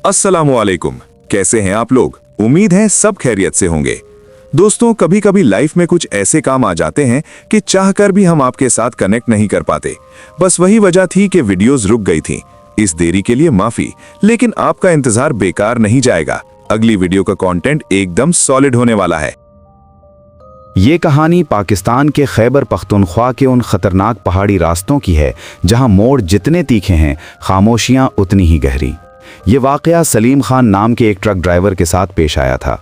अस्सलामुअलैकुम। कैसे हैं आप लोग? उम्मीद है सब खैरियत से होंगे। दोस्तों, कभी कभी लाइफ में कुछ ऐसे काम आ जाते हैं कि चाहकर भी हम आपके साथ कनेक्ट नहीं कर पाते। बस वही वजह थी कि वीडियोस रुक गई थी। इस देरी के लिए माफी, लेकिन आपका इंतजार बेकार नहीं जाएगा। अगली वीडियो का कंटेंट एकदम सॉलिड होने वाला है। ये कहानी पाकिस्तान के खैबर पख्तूनख्वा के उन खतरनाक पहाड़ी रास्तों की है जहां मोड़ जितने तीखे हैं, खामोशियां उतनी ही गहरी। ये वाकया सलीम खान नाम के एक ट्रक ड्राइवर के साथ पेश आया था।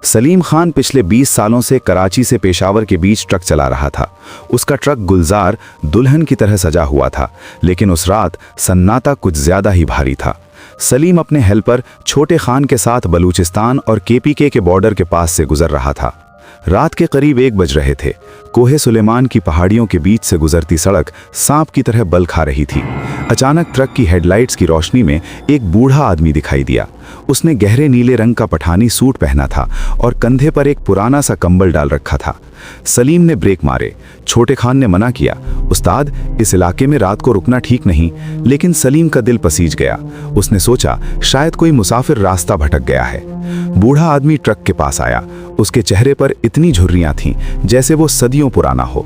सलीम खान पिछले 20 सालों से कराची से पेशावर के बीच ट्रक चला रहा था। उसका ट्रक गुलजार दुल्हन की तरह सजा हुआ था, लेकिन उस रात सन्नाटा कुछ ज्यादा ही भारी था। सलीम अपने हेल्पर छोटे खान के साथ बलूचिस्तान और केपीके के बॉर्डर के पास से गुजर रहा था। रात के करीब 1 बज रहे थे। कोहे सुलेमान की पहाड़ियों के बीच से गुजरती सड़क सांप की तरह बल खा रही थी। अचानक ट्रक की हेडलाइट्स की रोशनी में एक बूढ़ा आदमी दिखाई दिया। उसने गहरे नीले रंग का पठानी सूट पहना था और कंधे पर एक पुराना सा कंबल डाल रखा था। सलीम ने ब्रेक मारे। छोटे खान ने मना किया, उस्ताद, इस इलाके में रात को रुकना ठीक नहीं। लेकिन सलीम का दिल पसीज गया। उसने सोचा शायद कोई मुसाफिर रास्ता भटक गया है। बूढ़ा आदमी ट्रक के पास आया। उसके चेहरे पर इतनी झुर्रियां थीं जैसे वो सदियों पुराना हो।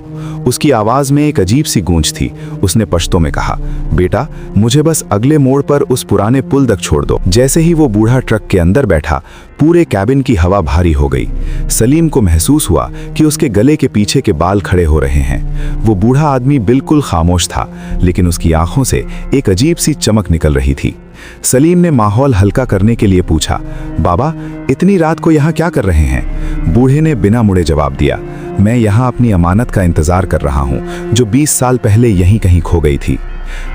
उसकी आवाज में एक अजीब सी गूंज थी। उसने पश्तो में कहा, बेटा, मुझे बस अगले मोड़ पर उस पुराने पुल तक छोड़ दो। जैसे ही वो बूढ़ा ट्रक के अंदर बैठा, पूरे कैबिन की हवा भारी हो गई। सलीम को महसूस हुआ कि उसके गले के पीछे के बाल खड़े हो रहे हैं। वो बूढ़ा आदमी बिल्कुल खामोश था, लेकिन उसकी आंखों से एक अजीब सी चमक निकल रही थी। सलीम ने माहौल हल्का करने के लिए पूछा, बाबा, इतनी रात को यहाँ क्या कर रहे हैं? बूढ़े ने बिना मुड़े जवाब दिया, मैं यहाँ अपनी अमानत का इंतजार कर रहा हूँ, जो 20 साल पहले यहीं कहीं खो गई थी।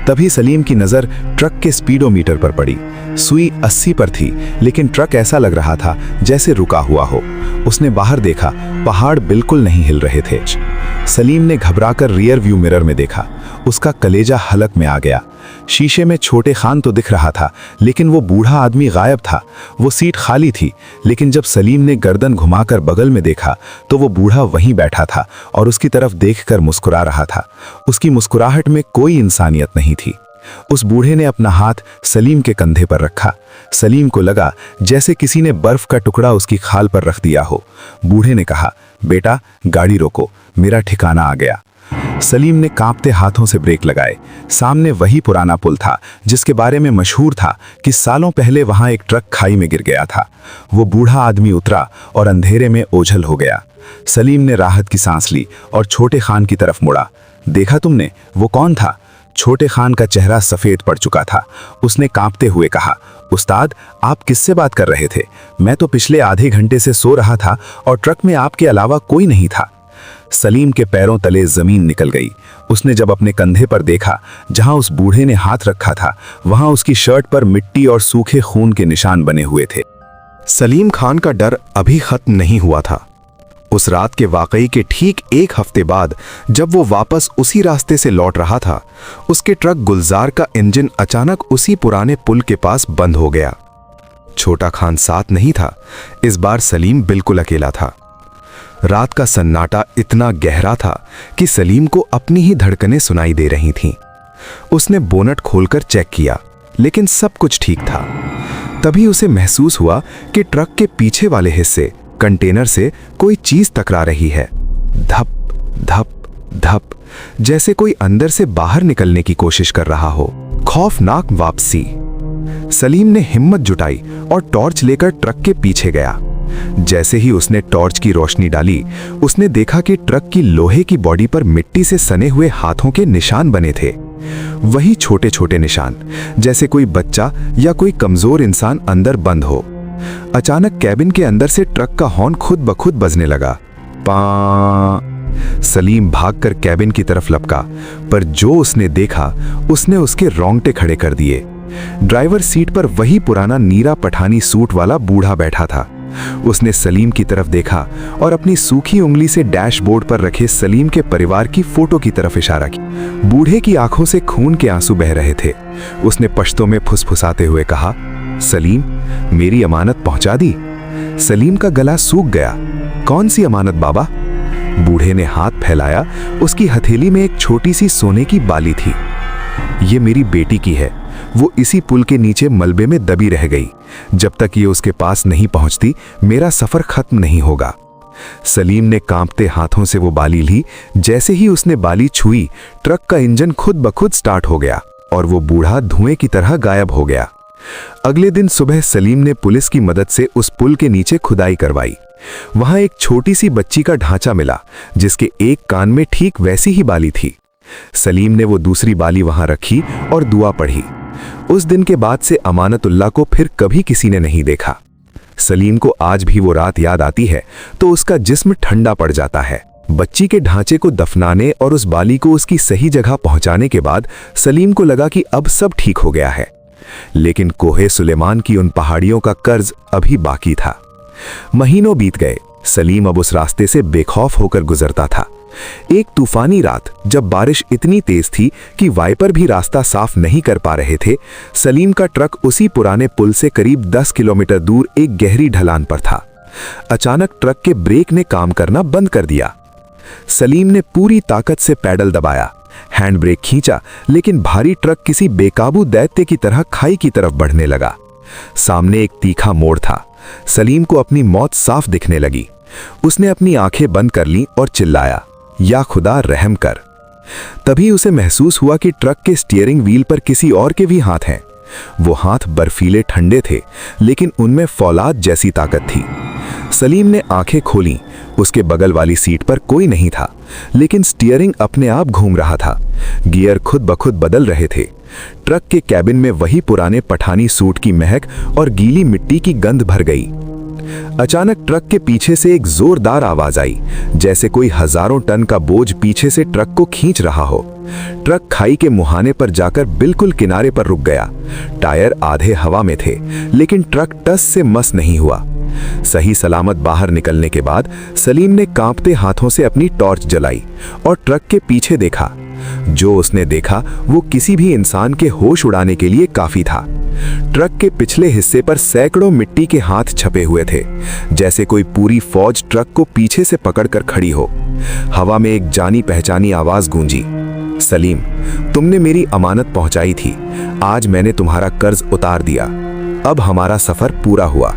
तभी सलीम की नज़र ट्रक के स्पीडोमीटर पर पड़ी। सुई 80 पर थी, लेकिन ट्रक ऐसा लग रहा था जैसे रुका हुआ हो। उसने बाहर देखा, पहाड़ बिल्कुल नहीं हिल रहे थे। सलीम ने घबराकर रियर व्यू मिरर में देखा। उसका कलेजा हलक में आ गया। शीशे में छोटे खान तो दिख रहा था, लेकिन वो बूढ़ा आदमी गायब था। वो सीट खाली थी, लेकिन जब सलीम ने गर्दन घुमाकर बगल में देखा तो वो बूढ़ा वहीं बैठा था और उसकी तरफ देखकर मुस्कुरा रहा था। उसकी मुस्कुराहट में कोई इंसानियत नहीं थी। उस बूढ़े ने अपना हाथ सलीम के कंधे पर रखा। सलीम को लगा जैसे किसी ने बर्फ का टुकड़ा उसकी खाल पर रख दिया हो। बूढ़े ने कहा, बेटा, गाड़ी रोको, मेरा ठिकाना आ गया। सलीम ने कांपते हाथों से ब्रेक लगाए। सामने वही पुराना पुल था जिसके बारे में मशहूर था कि सालों पहले वहां एक ट्रक खाई में गिर गया था। वो बूढ़ा आदमी उतरा और अंधेरे में ओझल हो गया। सलीम ने राहत की सांस ली और छोटे खान की तरफ मुड़ा। देखा तुमने, वो कौन था? छोटे खान का चेहरा सफेद पड़ चुका था। उसने कांपते हुए कहा, उस्ताद, आप किससे बात कर रहे थे? मैं तो पिछले आधे घंटे से सो रहा था और ट्रक में आपके अलावा कोई नहीं था। सलीम के पैरों तले जमीन निकल गई। उसने जब अपने कंधे पर देखा जहां उस बूढ़े ने हाथ रखा था, वहां उसकी शर्ट पर मिट्टी और सूखे खून के निशान बने हुए थे। सलीम खान का डर अभी खत्म नहीं हुआ था। उस रात के वाकई के ठीक 1 हफ्ते बाद जब वो वापस उसी रास्ते से लौट रहा था, उसके ट्रक गुलजार का इंजन अचानक उसी पुराने पुल के पास बंद हो गया। छोटा खान साथ नहीं था। इस बार सलीम बिल्कुल अकेला था। रात का सन्नाटा इतना गहरा था कि सलीम को अपनी ही धड़कनें सुनाई दे रही थीं। उसने बोनट खोलकर चेक किया, लेकिन सब कुछ ठीक था। तभी उसे महसूस हुआ कि ट्रक के पीछे वाले हिस्से कंटेनर से कोई चीज टकरा रही है। धप धप धप, जैसे कोई अंदर से बाहर निकलने की कोशिश कर रहा हो। खौफनाक वापसी। सलीम ने हिम्मत जुटाई और टॉर्च लेकर ट्रक के पीछे गया। जैसे ही उसने टॉर्च की रोशनी डाली, उसने देखा कि ट्रक की लोहे की बॉडी पर मिट्टी से सने हुए हाथों के निशान बने थे। वही छोटे छोटे निशान, जैसे कोई बच्चा या कोई कमजोर इंसान अंदर बंद हो। अचानक कैबिन के अंदर से ट्रक का हॉर्न खुद ब खुद बजने लगा। पा। सलीम भागकर कैबिन की तरफ लपका, पर जो उसने देखा उसने उसके रोंगटे खड़े कर दिए। ड्राइवर सीट पर वही पुराना नीरा पठानी सूट वाला बूढ़ा बैठा था। उसने सलीम की तरफ देखा और अपनी सूखी उंगली से डैशबोर्ड पर रखे सलीम के परिवार की फोटो की तरफ इशारा किया। बूढ़े की आंखों से खून के आंसू बह रहे थे। उसने पश्तो में फुसफुसाते हुए कहा, सलीम, मेरी अमानत पहुंचा दी? सलीम का गला सूख गया। कौन सी अमानत बाबा? बूढ़े ने हाथ फैलाया। उसकी हथेली में एक छोटी सी सोने की बाली थी। ये मेरी बेटी की है। वो इसी पुल के नीचे मलबे में दबी रह गई। जब तक ये उसके पास नहीं पहुंचती, मेरा सफर खत्म नहीं होगा। सलीम ने कांपते हाथों से वो बाली ली। जैसे ही उसने बाली छुई, ट्रक का इंजन खुद ब खुद स्टार्ट हो गया और वो बूढ़ा धुएं की तरह गायब हो गया। अगले दिन सुबह सलीम ने पुलिस की मदद से उस पुल के नीचे खुदाई करवाई। वहां एक छोटी सी बच्ची का ढांचा मिला, जिसके एक कान में ठीक वैसी ही बाली थी। सलीम ने वो दूसरी बाली वहां रखी और दुआ पढ़ी। उस दिन के बाद से अमानतुल्लाह को फिर कभी किसी ने नहीं देखा। सलीम को आज भी वो रात याद आती है तो उसका जिस्म ठंडा पड़ जाता है। बच्ची के ढांचे को दफनाने और उस बाली को उसकी सही जगह पहुंचाने के बाद सलीम को लगा कि अब सब ठीक हो गया है। लेकिन कोहे सुलेमान की उन पहाड़ियों का कर्ज अभी बाकी था। महीनों बीत गए। सलीम अब उस रास्ते से बेखौफ होकर गुजरता था। एक तूफानी रात, जब बारिश इतनी तेज थी कि वाइपर भी रास्ता साफ नहीं कर पा रहे थे, सलीम का ट्रक उसी पुराने पुल से करीब 10 किलोमीटर दूर एक गहरी ढलान पर था। अचानक ट्रक के ब्रेक ने काम करना बंद कर दिया। सलीम ने पूरी ताकत से पैडल दबाया, हैंड ब्रेक खींचा, लेकिन भारी ट्रक किसी बेकाबू दैत्य की तरह खाई की तरफ बढ़ने लगा। सामने एक तीखा मोड़ था। सलीम को अपनी मौत साफ दिखने लगी। उसने अपनी आंखें बंद कर लीं और चिल्लाया, या खुदा रहम कर। तभी उसे महसूस हुआ कि ट्रक के स्टीयरिंग व्हील पर किसी और के भी हाथ हैं। वो हाथ बर्फीले ठंडे थे, लेकिन उनमें फौलाद जैसी ताकत थी। सलीम ने आंखें खोलीं। उसके बगल वाली सीट पर कोई नहीं था, लेकिन स्टीयरिंग अपने आप घूम रहा था। गियर खुद ब खुद बदल रहे थे। ट्रक के कैबिन में वही पुराने पठानी सूट की महक और गीली मिट्टी की गंध भर गई। अचानक ट्रक के पीछे से एक जोरदार आवाज आई, जैसे कोई हजारों टन का बोझ पीछे से ट्रक को खींच रहा हो। ट्रक खाई के मुहाने पर जाकर बिल्कुल किनारे पर रुक गया। टायर आधे हवा में थे, लेकिन ट्रक टस से मस नहीं हुआ। सही सलामत बाहर निकलने के बाद सलीम ने कांपते हाथों से अपनी टॉर्च जलाई और ट्रक के पीछे देखा। जो उसने देखा वो किसी भी इंसान के होश उड़ाने के लिए काफी था। ट्रक के पिछले हिस्से पर सैकड़ों मिट्टी के हाथ छपे हुए थे, जैसे कोई पूरी फौज ट्रक को पीछे से पकड़कर खड़ी हो। हवा में एक जानी पहचानी आवाज गूंजी, सलीम, तुमने मेरी अमानत पहुंचाई थी। आज मैंने तुम्हारा कर्ज उतार दिया। अब हमारा सफर पूरा हुआ।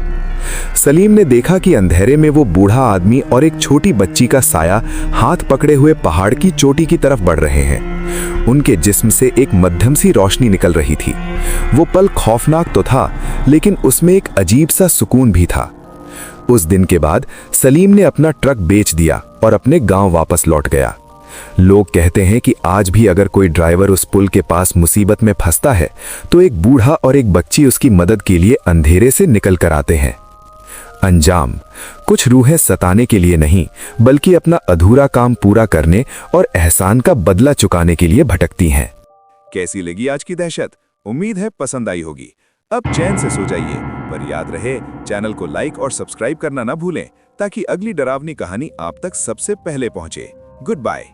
सलीम ने देखा कि अंधेरे में वो बूढ़ा आदमी और एक छोटी बच्ची का साया हाथ पकड़े हुए पहाड़ की चोटी की तरफ बढ़ रहे हैं। उनके जिस्म से एक मध्यम सी रोशनी निकल रही थी। वो पल खौफनाक तो था, लेकिन उसमें एक अजीब सा सुकून भी था। उस दिन के बाद सलीम ने अपना ट्रक बेच दिया और अपने गांव वापस लौट गया। लोग कहते हैं कि आज भी अगर कोई ड्राइवर उस पुल के पास मुसीबत में फंसता है तो एक बूढ़ा और एक बच्ची उसकी मदद के लिए अंधेरे से निकल कर आते हैं। अंजाम, कुछ रूहें सताने के लिए नहीं, बल्कि अपना अधूरा काम पूरा करने और एहसान का बदला चुकाने के लिए भटकती हैं। कैसी लगी आज की दहशत? उम्मीद है पसंद आई होगी। अब चैन से सो जाइए, पर याद रहे चैनल को लाइक और सब्सक्राइब करना ना भूलें, ताकि अगली डरावनी कहानी आप तक सबसे पहले पहुंचे। Good bye.